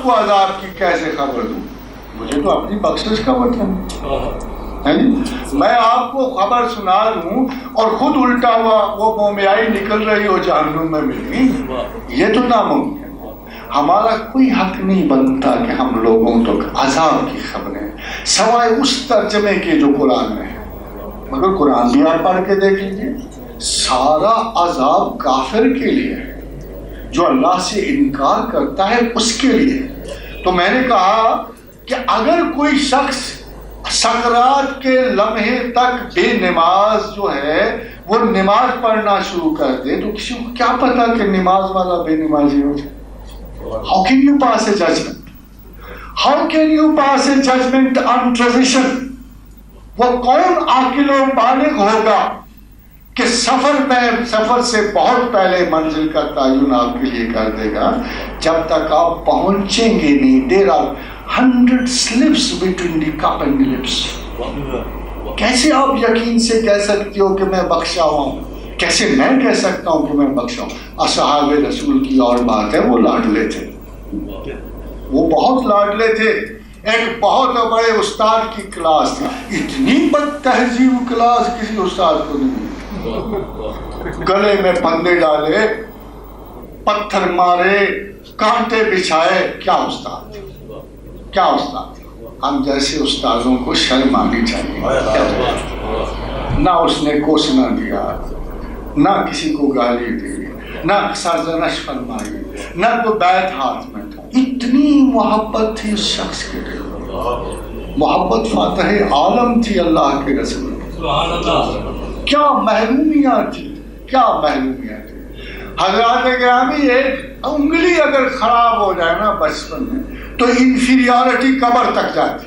کو عذاب کی کیسے خبر دوں؟ مجھے تو اپنی بخشش کا مطلب ہے، میں آپ کو خبر سنا دوں اور خود الٹا ہوا وہ مومیائی نکل رہی ہو جہنم میں ملی، یہ تو ناممکن ہے۔ ہمارا کوئی حق نہیں بنتا کہ ہم لوگوں تک عذاب کی خبریں سوائے اس ترجمے کے جو قرآن میں ہے۔ مگر قرآن بھی آپ پڑھ کے دیکھ لیجیے، سارا عذاب کافر کے لیے ہے، جو اللہ سے انکار کرتا ہے اس کے لیے۔ تو میں نے کہا کہ اگر کوئی شخص سکرات کے لمحے تک بے نماز جو ہے وہ نماز پڑھنا شروع کر دے تو کسی کو کیا پتا کہ نماز والا بے نمازی ہو جائے؟ How can you pass a judgment? How can you pass a judgment on tradition? وہ کون عاقل و بالغ ہوگا کہ سفر سے بہت پہلے منزل کا تعین آپ کے لیے کر دے گا جب تک آپ پہنچیں گے نہیں۔ There are 100 slips between the cup and the lips. کیسے آپ یقین سے کہہ سکتے ہو کہ میں بخشا ہوں؟ کیسے میں کہہ سکتا ہوں کہ میں بخشا ہوں؟ اصحاب رسول کی اور بات ہے، وہ لاڈلے تھے، وہ بہت لاڈلے تھے۔ ایک بہت بڑے استاد کی کلاس تھی، اتنی بد تہذیب کلاس کسی استاد کو نہیں، گلے میں پھندے ڈالے، پتھر مارے، کانٹے بچھائے۔ کیا استاد، کیا استاد! ہم جیسے استادوں کو شرم آنی چاہیے۔ نہ اس نے کوسنا دیا، نہ کسی کو گالی دی، نہ سرزنش فرمائی، نہ کوئی بیت ہاتھ میں تھا۔ اتنی محبت تھی اس شخص کے دل میں، محبت فاتح عالم تھی اللہ کے رسول کی۔ کیا محرومیاں تھی، کیا محرومیاں تھی! حضرات گرامی، ایک انگلی اگر خراب ہو جائے نا بچپن میں تو انفیریورٹی قبر تک جاتی۔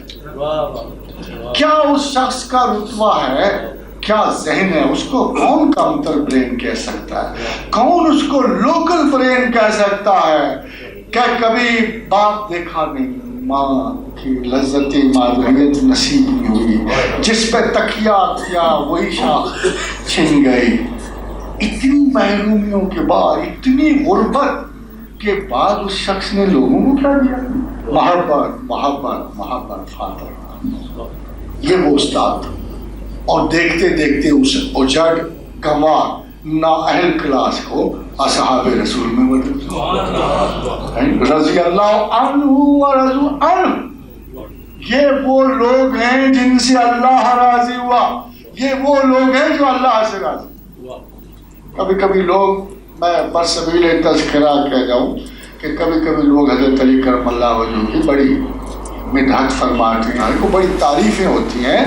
کیا اس شخص کا رتبہ ہے، کیا ذہن ہے، اس کو کون کمتر برین کہہ سکتا ہے؟ کون اس کو لوکل برین کہہ سکتا ہے کہ کبھی باپ دیکھا نہیں، ماں کی لذت مادریت نصیب نہیں ہوئی، جس پہ تکیہ کیا وہی شاخ چھن گئی۔ اتنی محرومیوں کے بعد، اتنی غربت کے بعد اس شخص نے لوگوں کو کیا دیا؟ محبت، محبت، محبت فاتح۔ یہ وہ استاد تھا۔ اور دیکھتے دیکھتے اس اجڑ گنوار نااہل کلاس کو اصحاب رسول میں بدل رضی اللہ عنہ ورضوا عنہ۔ یہ وہ لوگ ہیں جن سے اللہ راضی ہوا، یہ وہ لوگ ہیں جو اللہ سے راضی ہوا۔ کبھی کبھی لوگ، میں برسبیل تذکرہ کہہ جاؤں کہ کبھی کبھی لوگ حضرت علی کرم اللہ وجہہ کی بڑی مدحت فرماتے ہیں، کو بڑی تعریفیں ہوتی ہیں۔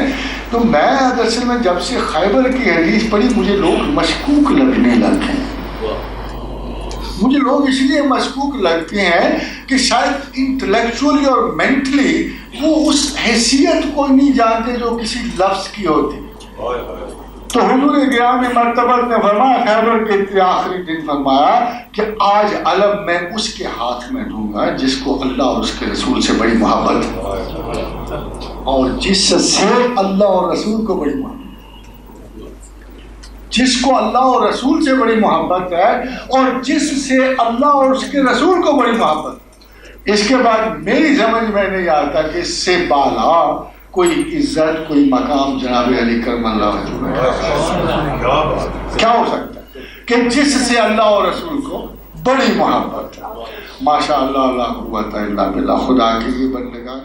تو میں اصل میں جب سے خیبر کی حدیث پڑھی مجھے لوگ مشکوک لگنے لگے۔ مجھے لوگ اس لیے مشکوک لگتے ہیں کہ شاید انٹلیکچولی اور مینٹلی وہ اس حیثیت کو نہیں جانتے جو کسی لفظ کی ہوتی۔ تو حضور گرامی مرتبت نے فرمایا، خیبر کے آخری دن فرمایا کہ آج علم میں اس کے ہاتھ میں دوں گا جس کو اللہ اور اس کے رسول سے بڑی محبت ہے، اور جس سے اللہ اور رسول کو بڑی محبت، جس کو اللہ اور رسول سے بڑی محبت ہے اور جس سے اللہ اور اس کے رسول کو بڑی محبت۔ اس کے بعد میری سمجھ میں نہیں آتا کہ اس سے بالا کوئی عزت، کوئی مقام جناب علی کرم اللہ وجہہ کیا ہو سکتا ہے کہ جس سے اللہ اور رسول کو بڑی محبت ہے۔ ماشاء اللہ، لا قوت الا باللہ۔ خدا کے یہ بندگان